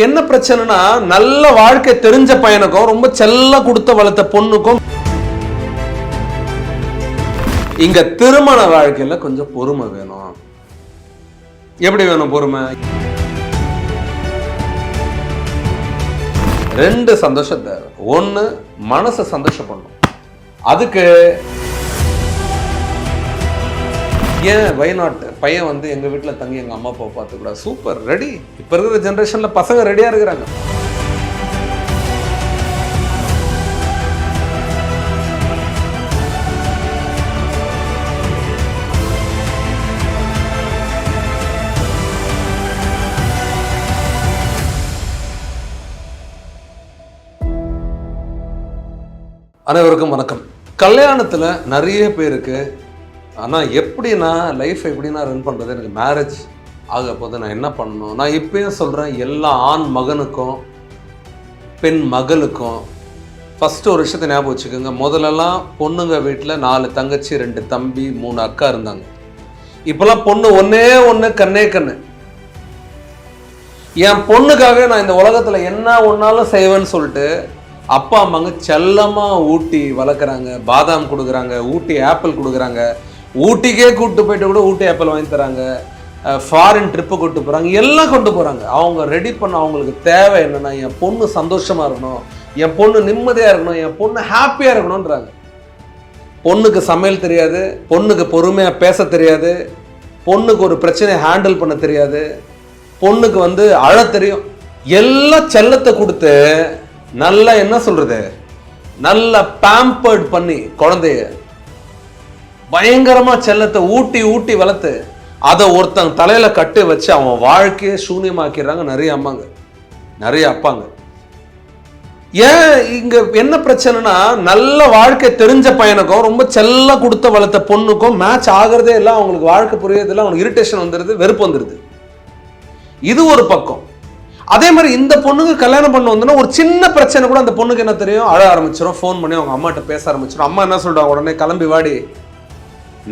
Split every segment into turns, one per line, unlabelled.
என்ன பிரச்சனைனா, நல்ல வாழ்க்கை தெரிஞ்ச பையனுக்கும் ரொம்ப செல்ல கொடுத்த வளர்த்த பொண்ணுக்கும் இங்க திருமண வாழ்க்கையில கொஞ்சம் பொறுமை வேணும். எப்படி வேணும் பொறுமை? ரெண்டு சந்தோஷம் தேவை. ஒண்ணு, மனசை சந்தோஷம் பண்ணும். அதுக்கு ஏன் வயநாட்டு பையன் வந்து எங்க வீட்டுல தங்கி எங்க அம்மா அப்பா பார்த்துக்கூடாது? Super, ready. இப்ப இருக்கிற ஜெனரேஷன்ல பசங்க ரெடியா இருக்கிறாங்க. அனைவருக்கும் வணக்கம். கல்யாணத்துல நிறைய பேருக்கு ஆனால் எப்படின்னா லைஃப் எப்படின்னா ரன் பண்ணுறது, எனக்கு மேரேஜ் ஆக போது நான் என்ன பண்ணணும்? நான் இப்பயும் சொல்கிறேன், எல்லா ஆண் மகனுக்கும் பெண் மகளுக்கும் ஃபஸ்ட்டு ஒரு விஷயத்தை ஞாபகம் வச்சுக்கோங்க. முதல்லலாம் பொண்ணுங்க வீட்டில் 4 தங்கச்சி 2 தம்பி 3 அக்கா இருந்தாங்க. இப்போல்லாம் பொண்ணு ஒன்னே ஒன்று, கண்ணே கண்ணு. என் பொண்ணுக்காக நான் இந்த உலகத்தில் என்ன ஒன்றாலும் செய்வேன்னு சொல்லிட்டு அப்பா அம்மாங்க செல்லமாக ஊட்டி வளர்க்குறாங்க. பாதாம் கொடுக்குறாங்க, ஊட்டி ஆப்பிள் கொடுக்குறாங்க, ஊட்டிக்கே கூப்பிட்டு போயிட்டு கூட ஊட்டி ஆப்பிள் வாங்கி தராங்க, ஃபாரின் ட்ரிப்பு கூப்பிட்டு போகிறாங்க, எல்லாம் கொண்டு போகிறாங்க. அவங்க ரெடி பண்ண அவங்களுக்கு தேவை என்னென்னா, என் பொண்ணு சந்தோஷமாக இருக்கணும், என் பொண்ணு நிம்மதியாக இருக்கணும், என் பொண்ணு ஹாப்பியாக இருக்கணுன்றாங்க. பொண்ணுக்கு சமையல் தெரியாது, பொண்ணுக்கு பொறுமையாக பேச தெரியாது, பொண்ணுக்கு ஒரு பிரச்சனையை ஹேண்டில் பண்ண தெரியாது, பொண்ணுக்கு வந்து அழ தெரியும். எல்லாம் செல்லத்தை கொடுத்து நல்லா என்ன சொல்கிறது, நல்லா பேம்பர்ட் பண்ணி குழந்தைய பயங்கரமா செல்லத்தை ஊட்டி ஊட்டி வளர்த்து அதை ஒருத்தங்க தலையில கட்டி வச்சு அவன் வாழ்க்கையை சூன்யமாக்கிறாங்க நிறைய அம்மாங்க, நிறைய அப்பாங்க. ஏன் இங்க என்ன பிரச்சனைனா, நல்ல வாழ்க்கை தெரிஞ்ச பையனுக்கும் ரொம்ப செல்ல கொடுத்த வளர்த்த பொண்ணுக்கும் மேட்ச் ஆகிறதே இல்லை. அவங்களுக்கு வாழ்க்கை புரியறதில்லை, அவங்களுக்கு இரிட்டேஷன் வந்துடுது, வெறுப்பு வந்துடுது. இது ஒரு பக்கம். அதே மாதிரி இந்த பொண்ணுக்கு கல்யாணம் பண்ண வந்தோன்னா ஒரு சின்ன பிரச்சனை கூட அந்த பொண்ணுக்கு என்ன தெரியும், அழ ஆரம்பிச்சிடும், ஃபோன் பண்ணி அவங்க அம்மாட்ட பேச ஆரம்பிச்சிடும். அம்மா என்ன சொல்றாங்க, உடனே கிளம்பி வாடி,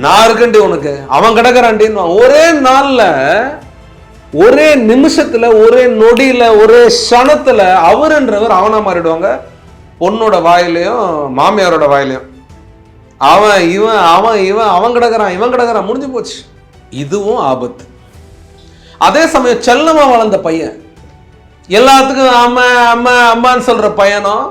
நான் இருக்கண்டி உனக்கு, அவன் கிடக்குறாண்டின்னு. ஒரே நாள்ல, ஒரே நிமிஷத்துல, ஒரே நொடியில, ஒரே க்ஷணத்துல அவருன்றவர் அவனா மாறிடுவாங்க. பொண்ணோட வாயிலையும் மாமியாரோட வாயிலையும் அவன் இவன் அவன் இவன் அவன் கிடக்குறான் இவன் கிடக்குறான், முடிஞ்சு போச்சு. இதுவும் ஆபத்து. அதே சமயம் செல்லமா வளர்ந்த பையன், எல்லாத்துக்கும் அம்மா அம்மா அம்மான்னு சொல்ற பையனும்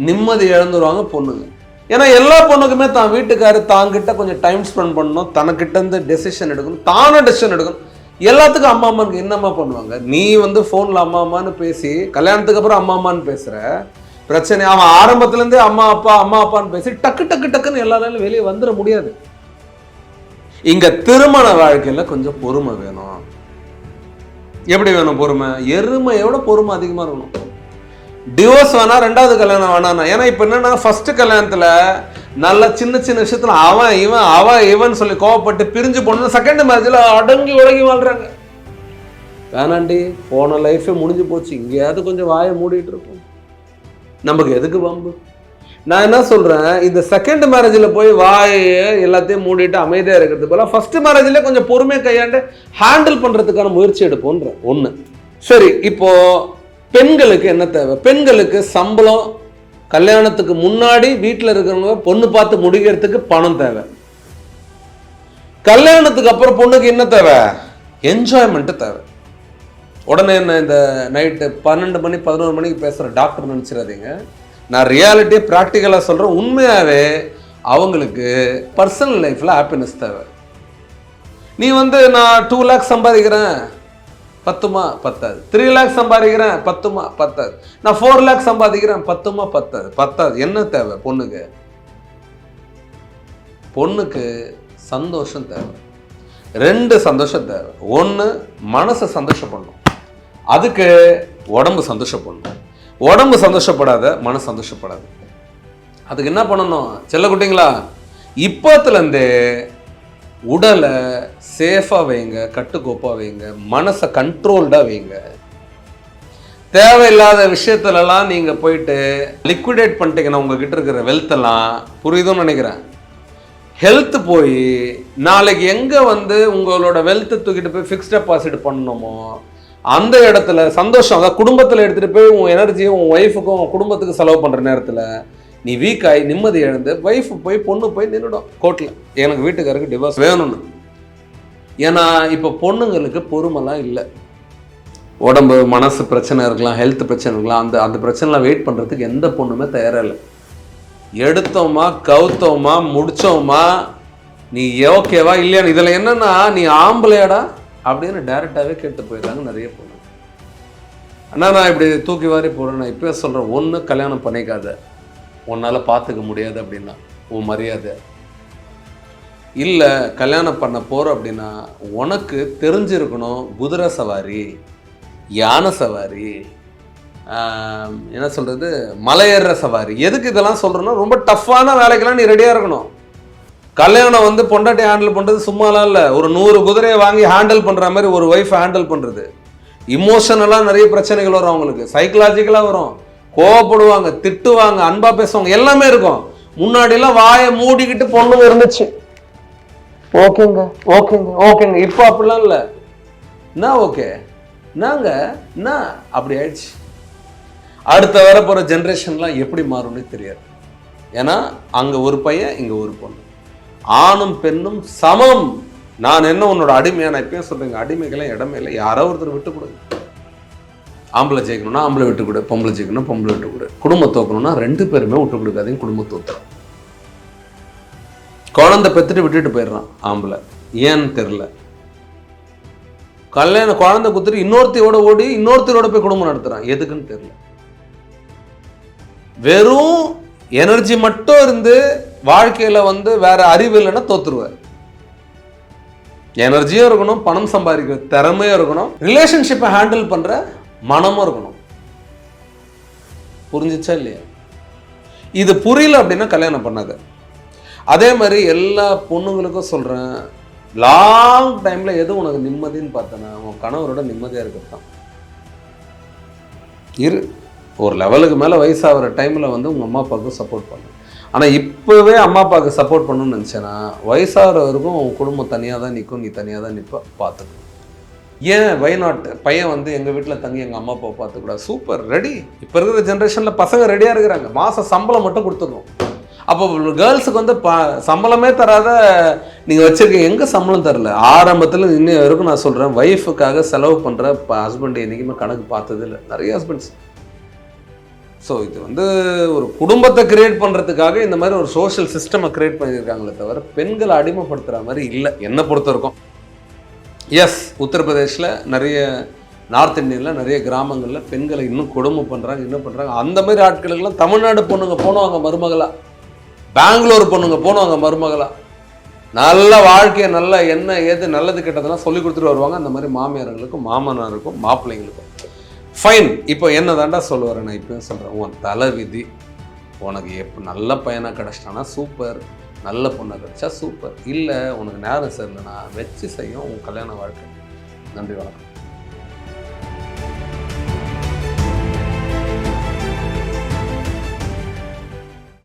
நிம்மதி இழந்துருவாங்க பொண்ணுங்க. ஏன்னா எல்லா பொண்ணுக்குமே தான் வீட்டுக்காரு தாங்கிட்ட கொஞ்சம் டைம் ஸ்பெண்ட் பண்ணணும், தனக்கிட்ட இருந்து டெசிஷன் எடுக்கணும், தானே டெசிஷன் எடுக்கணும். எல்லாத்துக்கும் அம்மா அம்மானுக்கு என்னம்மா பண்ணுவாங்க? நீ வந்து ஃபோனில் அம்மா அம்மான்னு பேசி கல்யாணத்துக்கு அப்புறம் அம்மா அம்மான்னு பேசுகிற பிரச்சனை. அவன் ஆரம்பத்துலேருந்தே அம்மா அப்பான்னு பேசி டக்கு டக்கு டக்குன்னு எல்லாராலும் வெளியே வந்துட முடியாது. இங்கே திருமண வாழ்க்கையில் கொஞ்சம் பொறுமை வேணும். எப்படி வேணும் பொறுமை? எருமையோட பொறுமை அதிகமாக இருக்கணும். டிவோர்ஸ் வேணா, 2வது கல்யாணம் வேணாம். ஏன்னா இப்போ என்னன்னா, ஃபர்ஸ்ட் கல்யாணத்தில் நல்ல சின்ன சின்ன விஷயத்துல அவன் இவன் சொல்லி கோவப்பட்டு பிரிஞ்சு போன, செகண்ட் மேரேஜில் அடங்கி உடங்கி வாழ்றாங்க. வேணாண்டி, போன லைஃபே முடிஞ்சு போச்சு, இங்கேயாவது கொஞ்சம் வாயை மூடிட்டு இருக்கும், நமக்கு எதுக்கு வம்பு? நான் என்ன சொல்றேன், இந்த செகண்ட் மேரேஜில் போய் வாயை எல்லாத்தையும் மூடிட்டு அமைதியாக இருக்கிறது போல ஃபர்ஸ்ட் மேரேஜில் கொஞ்சம் பொறுமையை கையாண்டு ஹேண்டில் பண்ணுறதுக்கான முயற்சி எடுப்போன்ற ஒன்று. சரி, இப்போ பெண்களுக்கு என்ன தேவை? பெண்களுக்கு சம்பளம், கல்யாணத்துக்கு முன்னாடி வீட்டில் இருக்கிறவங்க பொண்ணு பார்த்து முடிக்கிறதுக்கு பணம் தேவை. கல்யாணத்துக்கு அப்புறம் பொண்ணுக்கு என்ன தேவை? என்ஜாய்மெண்ட்டு தேவை. உடனே என்ன இந்த நைட்டு 12 மணி 11 மணிக்கு பேசுகிற டாக்டர் நினச்சிடாதீங்க. நான் ரியாலிட்டியை ப்ராக்டிக்கலாக சொல்கிறேன். உண்மையாகவே அவங்களுக்கு பர்சனல் லைஃப்பில் ஹாப்பினஸ் தேவை. நீ வந்து நான் 2 lakhs சம்பாதிக்கிறேன், பத்துமா? பத்தாது. 3 lakhs சம்பாதிக்கிறேன், பத்துமா? பத்தாது. நான் 4 lakhs சம்பாதிக்கிறேன், பத்துமா? பத்தாது. என்ன தேவை பொண்ணுக்கு? பொண்ணுக்கு சந்தோஷம் தேவை. 2 சந்தோஷம் தேவை. ஒன்று, மனசை சந்தோஷப்படணும். அதுக்கு உடம்பு சந்தோஷப்படணும். உடம்பு சந்தோஷப்படாத மனசு சந்தோஷப்படாது. அதுக்கு என்ன பண்ணணும்? செல்ல குட்டிங்களா, இப்போத்துலேருந்தே உடலை சேஃபாக வைங்க, கட்டுக்கோப்பாக வைங்க, மனசை கண்ட்ரோல்டாக வைங்க. தேவையில்லாத விஷயத்துலலாம் நீங்கள் போயிட்டு லிக்விடேட் பண்ணிட்டீங்கன்னா உங்ககிட்ட இருக்கிற வெல்த்தெல்லாம், புரியுதுன்னு நினைக்கிறேன், ஹெல்த் போய் நாளைக்கு எங்கே வந்து உங்களோட வெல்த்தை தூக்கிட்டு போய் ஃபிக்ஸ்ட் டெபாசிட் பண்ணணுமோ அந்த இடத்துல சந்தோஷம், அதாவது குடும்பத்தில் எடுத்துகிட்டு போய் உன் எனர்ஜியை உன் ஒய்ஃபுக்கும் உன் குடும்பத்துக்கு செலவு பண்ணுற நேரத்தில் நீ வீக் ஆகி நிம்மதி எழுந்து ஒய்ஃபு போய் பொண்ணு போய் நின்றுடும் கோர்ட்டில், எனக்கு வீட்டுக்காருக்கு டிவோர்ஸ் வேணும்னு. ஏன்னா இப்போ பொண்ணுங்களுக்கு பொறுமைலாம் இல்லை. உடம்பு மனசு பிரச்சனை இருக்கலாம், ஹெல்த் பிரச்சனை இருக்கலாம், அந்த பிரச்சனைலாம் வெயிட் பண்ணுறதுக்கு எந்த பொண்ணுமே தயாராக இல்லை. எடுத்தோமா கவுத்தோமா முடித்தோமா நீ ஓகேவா இல்லையா, இதில் என்னென்னா நீ ஆம்பளையாடா அப்படின்னு டைரெக்டாகவே கேட்டு போயிடுறாங்க நிறைய பொண்ணு. அண்ணா நான் இப்படி தூக்கி வாரி போடுறேன், நான் இப்போயே சொல்கிறேன், ஒன்று கல்யாணம் பண்ணிக்காத, உன்னால் பார்த்துக்க முடியாது அப்படின்னா உன் மரியாதை இல்லை. கல்யாணம் பண்ண போகிற அப்படின்னா உனக்கு தெரிஞ்சிருக்கணும் குதிரை சவாரி, யானை சவாரி, என்ன சொல்கிறது, மலையேற சவாரி. எதுக்கு இதெல்லாம் சொல்கிறேன்னா ரொம்ப டஃப்பான வேலைக்கெல்லாம் நீ ரெடியாக இருக்கணும். கல்யாணம் வந்து பொண்டாட்டி ஹேண்டில் பண்ணுறது சும்மாலாம் இல்லை. ஒரு 100 குதிரையை வாங்கி ஹேண்டில் பண்ணுற மாதிரி ஒரு ஒய்ஃபை ஹேண்டில் பண்ணுறது. இமோஷனலாக நிறைய பிரச்சனைகள் வரும் அவங்களுக்கு, சைக்கலாஜிக்கலாக வரும், கோவப்படுவாங்க, திட்டுவாங்க, அன்பா பேசுவாங்க, எல்லாமே இருக்கும். முன்னாடிலாம் வாயை மூடிக்கிட்டு பொண்ணுங்க இருந்துச்சு, ஓகேங்க ஓகேங்க ஓகேங்க. இப்போ அப்படிலாம் இல்லை. என்ன ஓகே நாங்க என்ன அப்படி ஆயிடுச்சு. அடுத்த வர போகிற ஜென்ரேஷன்லாம் எப்படி மாறும்னு தெரியாது. ஏன்னா அங்கே ஒரு பையன் இங்கே ஒரு பொண்ணு, ஆணும் பெண்ணும் சமம். நான் என்ன உன்னோட அடிமையா? நான் இப்பயும் சொல்றேங்க, அடிமைக்கெல்லாம் இடமே இல்லை. யாரோ ஒருத்தர் விட்டு கொடுங்க. ஆம்பளை ஜெயிக்கணும்னா ஆம்பளை விட்டு கொடு, பொம்பளை ஜெயிக்கணும் பொம்பளை விட்டு கொடு. குடும்பம் தோக்கணும்னா 2 பேருமே விட்டு கொடுக்காதீங்க, குடும்பம் தோத்துறோம். குழந்தை பெற்றுட்டு விட்டுட்டு போயிடுறான் ஆம்பளை, ஏன்னு தெரில. கல்யாணம் குழந்தை குத்துட்டு இன்னொருத்தையோட ஓடி இன்னொருத்தரோட போய் குடும்பம் நடத்துறான், எதுக்குன்னு தெரியல. வெறும் எனர்ஜி மட்டும் இருந்து வாழ்க்கையில வந்து வேற அறிவு இல்லைன்னா தோத்துருவார். எனர்ஜியும் இருக்கணும், பணம் சம்பாதிக்கிற திறமையும் இருக்கணும், ரிலேஷன்ஷிப்பை ஹேண்டில் பண்ற மனமும் இருக்கணும். புரிஞ்சிச்சா இல்லையா? இது புரியல அப்படின்னா கல்யாணம் பண்ணாத. அதே மாதிரி எல்லா பொண்ணுங்களுக்கும் சொல்றேன், லாங் டைம்ல எது உனக்கு நிம்மதின்னு பார்த்தனா உன் கணவரோட நிம்மதியா இருக்கிறதான் இரு. ஒரு லெவலுக்கு மேலே வயசாகிற டைமில் வந்து உங்கள் அம்மா அப்பாவுக்கு சப்போர்ட் பண்ணு. ஆனால் இப்போவே அம்மா அப்பாவுக்கு சப்போர்ட் பண்ணணும்னு நினச்சேன்னா வயசாகிற வரைக்கும் உன் குடும்பம் தனியாக தான் நிற்கும், நீ தனியாக தான் நிற்ப, பார்த்துக்கணும். ஏன் வயநாட்டு பையன் வந்து எங்கள் வீட்டில் தங்கி எங்கள் அம்மா அப்பாவை பார்த்துக்கூடாது? Super, ready. இப்போ இருக்கிற ஜென்ரேஷனில் பசங்க ரெடியாக இருக்கிறாங்க, மாதம் சம்பளம் மட்டும் கொடுத்துக்கணும். அப்போ கேர்ள்ஸுக்கு வந்து சம்பளமே தராத நீங்கள் வச்சுருக்கீங்க. எங்கே சம்பளம் தரல? ஆரம்பத்தில் இன்னும் வரைக்கும் நான் சொல்கிறேன், ஒய்ஃபுக்காக செலவு பண்ணுற ஹஸ்பண்ட் என்றைக்குமே கணக்கு பார்த்தது இல்லை நிறைய ஹஸ்பண்ட்ஸ். ஸோ இது வந்து ஒரு குடும்பத்தை கிரியேட் பண்ணுறதுக்காக இந்த மாதிரி ஒரு சோஷியல் சிஸ்டமை கிரியேட் பண்ணியிருக்காங்களே தவிர பெண்களை அடிமைப்படுத்துகிற மாதிரி இல்லை என்னை பொறுத்த வரைக்கும். எஸ், உத்தரப்பிரதேஷில் நிறைய, நார்த் இந்தியனில் நிறைய கிராமங்களில் பெண்களை இன்னும் கொடுமை பண்ணுறாங்க, இன்னும் பண்ணுறாங்க. அந்த மாதிரி ஆட்களுக்கெல்லாம் தமிழ்நாடு பொண்ணுங்க போனவங்க மருமகளா, பெங்களூர் பொண்ணுங்க போனவங்க மருமகளா, நல்ல வாழ்க்கையை நல்ல என்ன ஏது நல்லது கெட்டதெல்லாம் சொல்லி கொடுத்துட்டு வருவாங்க. அந்த மாதிரி மாமியார்களுக்கும் மாமனாருக்கும் மாப்பிள்ளைங்களுக்கும் ஃபைன். இப்போ என்ன தாண்டா சொல்லுவார், நான் இப்போயும் சொல்கிறேன், உன் தலை விதி. உனக்கு நல்ல பையனாக கிடச்சிட்டானா சூப்பர், நல்ல பொண்ணை கிடச்சா சூப்பர், இல்லை உனக்கு நேரம் சரியில்லைனா வச்சு செய்யும் உன் கல்யாண வாழ்க்கை. நன்றி, வணக்கம்.